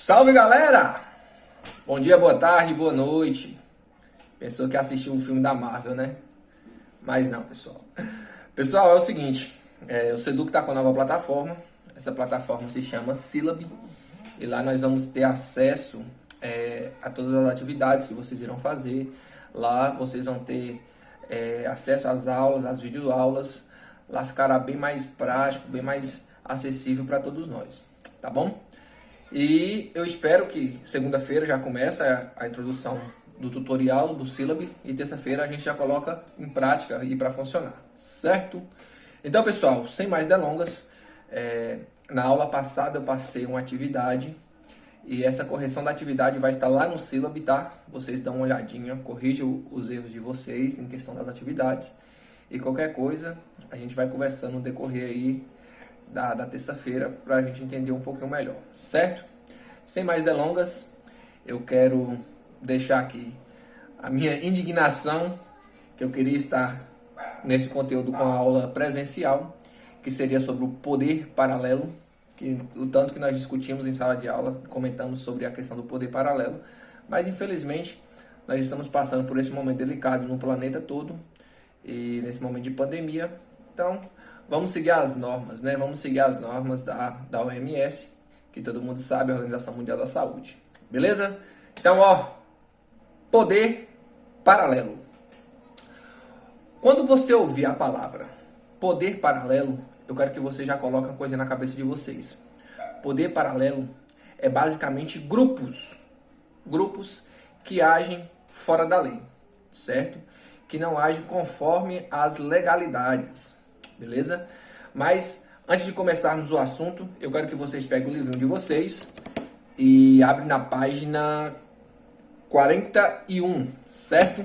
Salve, galera! Bom dia, boa tarde, boa noite. Pensou que assistiu um filme da Marvel, né? Mas não, pessoal. Pessoal, é o seguinte, o Seduc tá com a nova plataforma. Essa plataforma se chama Syllab. E lá nós vamos ter acesso a todas as atividades que vocês irão fazer. Lá vocês vão ter acesso às aulas, às videoaulas. Lá ficará bem mais prático, bem mais acessível para todos nós, tá bom? E eu espero que segunda-feira já começa a introdução do tutorial do Syllab e terça-feira a gente já coloca em prática e para funcionar, certo? Então, pessoal, sem mais delongas, na aula passada eu passei uma atividade e essa correção da atividade vai estar lá no Syllab, tá? Vocês dão uma olhadinha, corrijam os erros de vocês em questão das atividades e qualquer coisa a gente vai conversando no decorrer aí da terça-feira para a gente entender um pouquinho melhor, certo? Sem mais delongas, eu quero deixar aqui a minha indignação que eu queria estar nesse conteúdo com a aula presencial, que seria sobre o poder paralelo, que o tanto que nós discutimos em sala de aula, comentamos sobre a questão do poder paralelo, mas infelizmente nós estamos passando por esse momento delicado no planeta todo e nesse momento de pandemia, então vamos seguir as normas, né? Vamos seguir as normas da OMS, que todo mundo sabe, a Organização Mundial da Saúde. Beleza? Então, poder paralelo. Quando você ouvir a palavra poder paralelo, eu quero que você já coloque uma coisa na cabeça de vocês. Poder paralelo é basicamente grupos que agem fora da lei, certo? Que não agem conforme as legalidades. Beleza? Mas antes de começarmos o assunto, eu quero que vocês peguem o livrinho de vocês e abrem na página 41, certo?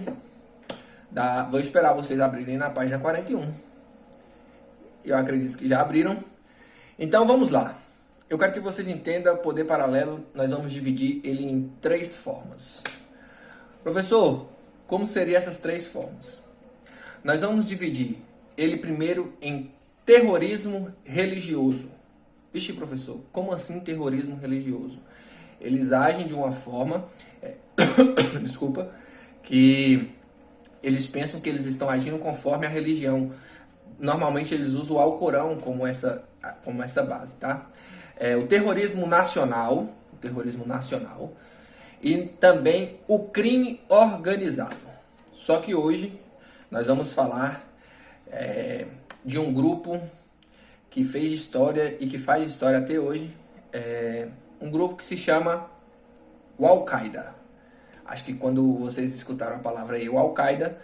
Vou esperar vocês abrirem na página 41. Eu acredito que já abriram. Então vamos lá. Eu quero que vocês entendam o poder paralelo. Nós vamos dividir ele em 3 formas. Professor, como seriam essas 3 formas? Nós vamos dividir ele primeiro em terrorismo religioso. Vixe, professor, como assim terrorismo religioso? Eles agem de uma forma, desculpa, que eles pensam que eles estão agindo conforme a religião. Normalmente eles usam o Alcorão como essa base, tá? O terrorismo nacional e também o crime organizado. Só que hoje nós vamos falar de um grupo que fez história e que faz história até hoje, um grupo que se chama o Al-Qaeda. Acho que quando vocês escutaram a palavra aí, o Al-Qaeda,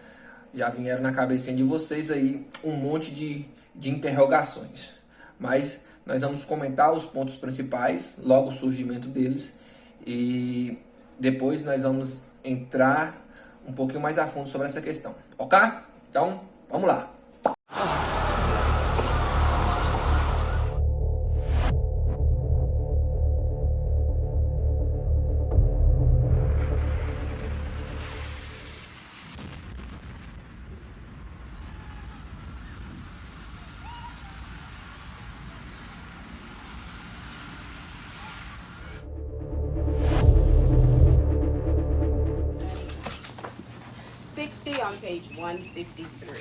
já vieram na cabecinha de vocês aí um monte de interrogações. Mas nós vamos comentar os pontos principais, logo o surgimento deles, e depois nós vamos entrar um pouquinho mais a fundo sobre essa questão, ok? Então, vamos lá. On page 153.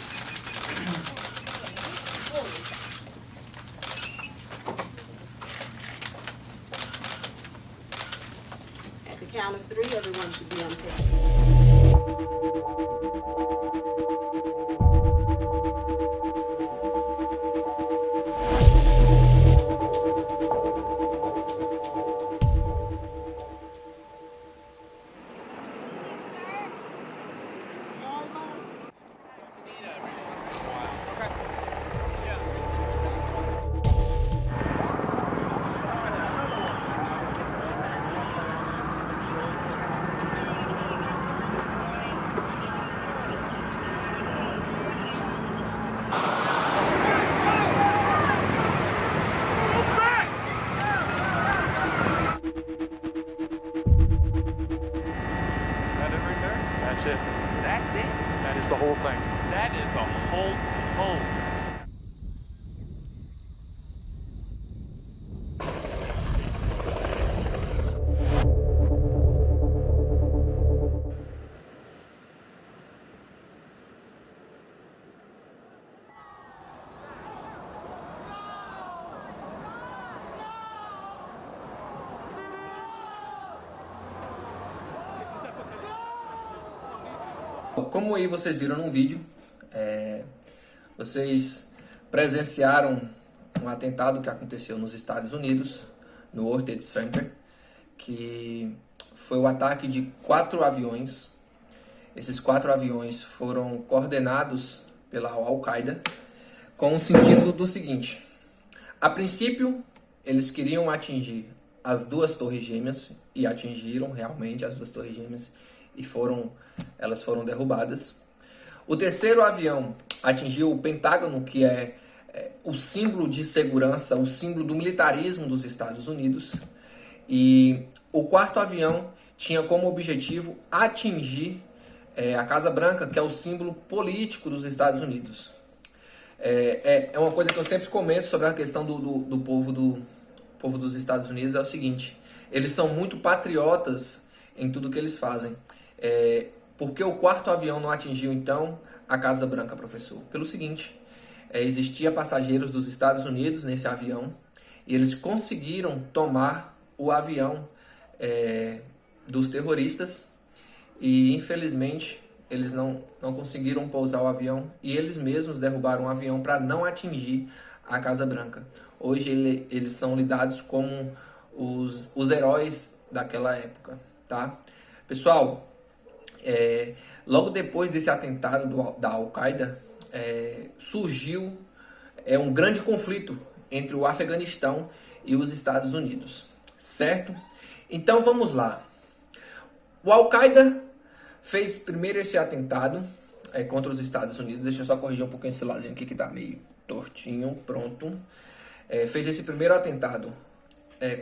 At the count of 3, everyone should be on page. Como aí vocês viram no vídeo, vocês presenciaram um atentado que aconteceu nos Estados Unidos, no World Trade Center, que foi o ataque de 4 aviões. Esses 4 aviões foram coordenados pela Al-Qaeda com o sentido do seguinte: a princípio, eles queriam atingir as 2 torres gêmeas, e atingiram realmente as 2 torres gêmeas, e elas foram derrubadas. O terceiro avião atingiu o Pentágono, que é o símbolo de segurança, o símbolo do militarismo dos Estados Unidos. E o quarto avião tinha como objetivo atingir a Casa Branca, que é o símbolo político dos Estados Unidos. É uma coisa que eu sempre comento sobre a questão do povo dos Estados Unidos, é o seguinte: eles são muito patriotas em tudo que eles fazem. Por que o quarto avião não atingiu, então, a Casa Branca, professor? Pelo seguinte: existia passageiros dos Estados Unidos nesse avião, e eles conseguiram tomar o avião dos terroristas, e infelizmente eles não conseguiram pousar o avião, e eles mesmos derrubaram o avião para não atingir a Casa Branca. Hoje eles são lidados como os heróis daquela época, tá? Pessoal, logo depois desse atentado da Al-Qaeda, surgiu um grande conflito entre o Afeganistão e os Estados Unidos, certo? Então vamos lá. O Al-Qaeda fez primeiro esse atentado contra os Estados Unidos. Deixa eu só corrigir um pouquinho esse lazinho aqui que tá meio tortinho. Pronto. Fez esse primeiro atentado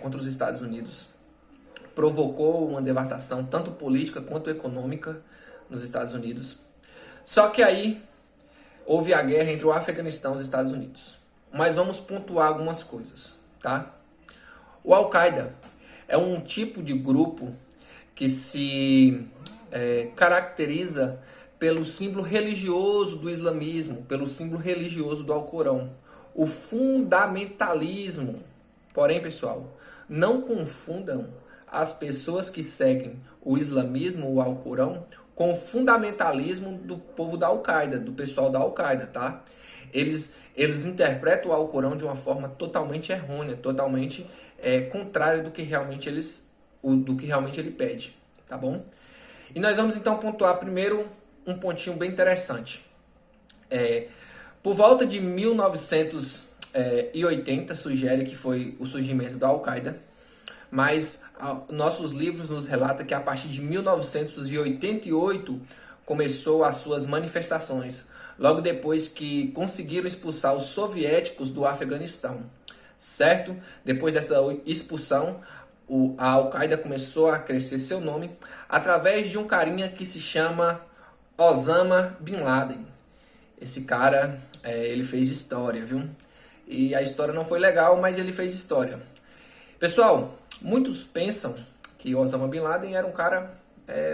contra os Estados Unidos. Provocou uma devastação tanto política quanto econômica nos Estados Unidos. Só que aí houve a guerra entre o Afeganistão e os Estados Unidos. Mas vamos pontuar algumas coisas, tá? O Al-Qaeda é um tipo de grupo que se caracteriza pelo símbolo religioso do islamismo, pelo símbolo religioso do Alcorão, o fundamentalismo. Porém, pessoal, não confundam as pessoas que seguem o islamismo, o Alcorão, com o fundamentalismo do povo da Al-Qaeda, do pessoal da Al-Qaeda, tá? Eles interpretam o Alcorão de uma forma totalmente errônea, totalmente contrária do que realmente ele pede, tá bom? E nós vamos então pontuar primeiro um pontinho bem interessante. Por volta de 1980 sugere que foi o surgimento da Al-Qaeda, mas nossos livros nos relatam que a partir de 1988 começou as suas manifestações, logo depois que conseguiram expulsar os soviéticos do Afeganistão, certo? Depois dessa expulsão, a Al-Qaeda começou a crescer seu nome através de um carinha que se chama Osama Bin Laden. Esse cara, ele fez história, viu? E a história não foi legal, mas ele fez história. Pessoal, muitos pensam que Osama Bin Laden era um cara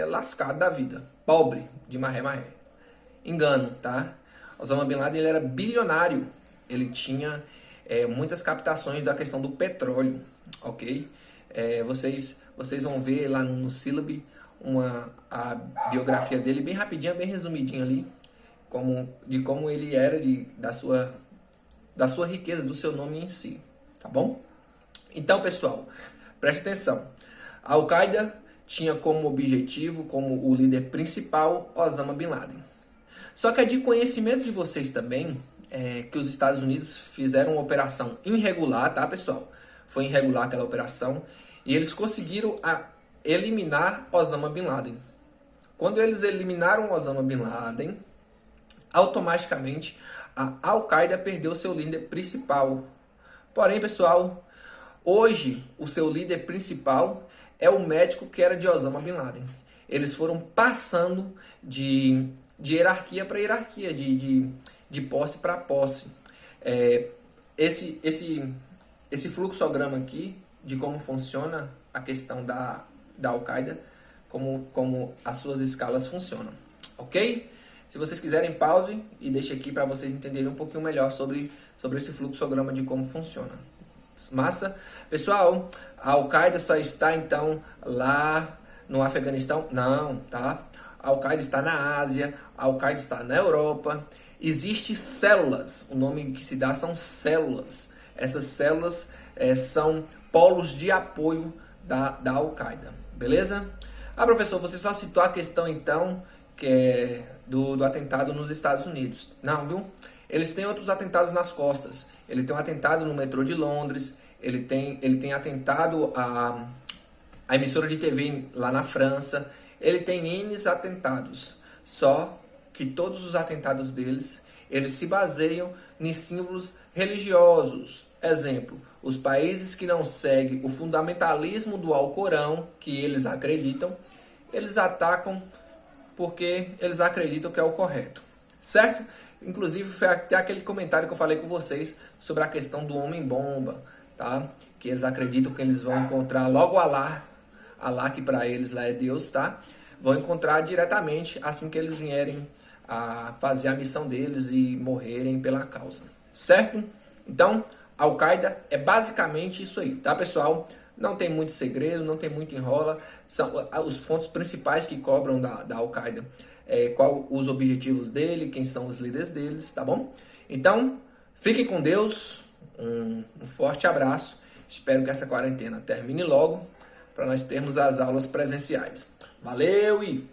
lascado da vida, pobre, de marré-marré. Engano, tá? Osama Bin Laden ele era bilionário. Ele tinha muitas captações da questão do petróleo, ok? Vocês vão ver lá no Sílabe a biografia dele bem rapidinha, bem resumidinha ali, de como ele era, da sua riqueza, do seu nome em si, tá bom? Então, pessoal, preste atenção. A Al-Qaeda tinha como objetivo, como o líder principal, Osama Bin Laden. Só que é de conhecimento de vocês também que os Estados Unidos fizeram uma operação irregular, tá, pessoal? Foi irregular aquela operação, e eles conseguiram eliminar Osama Bin Laden. Quando eles eliminaram Osama Bin Laden, automaticamente a Al-Qaeda perdeu seu líder principal. Porém, pessoal, hoje o seu líder principal é o médico que era de Osama Bin Laden. Eles foram passando de hierarquia para hierarquia, de posse para posse. Esse fluxograma aqui, de como funciona a questão da Al-Qaeda, como as suas escalas funcionam, ok? Se vocês quiserem, pause e deixe aqui para vocês entenderem um pouquinho melhor sobre esse fluxograma de como funciona. Massa? Pessoal, a Al-Qaeda só está então lá no Afeganistão? Não, tá? a Al-Qaeda está na Ásia, a Al-Qaeda está na Europa. Existem células, o nome que se dá são células. Essas células são polos de apoio da Al-Qaeda, beleza? Ah, professor, você só citou a questão então que é do atentado nos Estados Unidos. Não, viu? Eles têm outros atentados nas costas. Ele tem um atentado no metrô de Londres, ele tem atentado a emissora de TV lá na França, ele tem N atentados. Só que todos os atentados deles, eles se baseiam em símbolos religiosos. Exemplo, os países que não seguem o fundamentalismo do Alcorão, que eles acreditam, eles atacam porque eles acreditam que é o correto, certo? Inclusive foi até aquele comentário que eu falei com vocês sobre a questão do homem-bomba, tá? Que eles acreditam que eles vão encontrar logo Alá que para eles lá é Deus, tá? Vão encontrar diretamente assim que eles vierem a fazer a missão deles e morrerem pela causa, certo? Então, Al-Qaeda é basicamente isso aí, tá, pessoal? Não tem muito segredo, não tem muito enrola. São os pontos principais que cobram da Al-Qaeda. Qual os objetivos dele, quem são os líderes deles, tá bom? Então, fiquem com Deus. Um forte abraço. Espero que essa quarentena termine logo para nós termos as aulas presenciais. Valeu e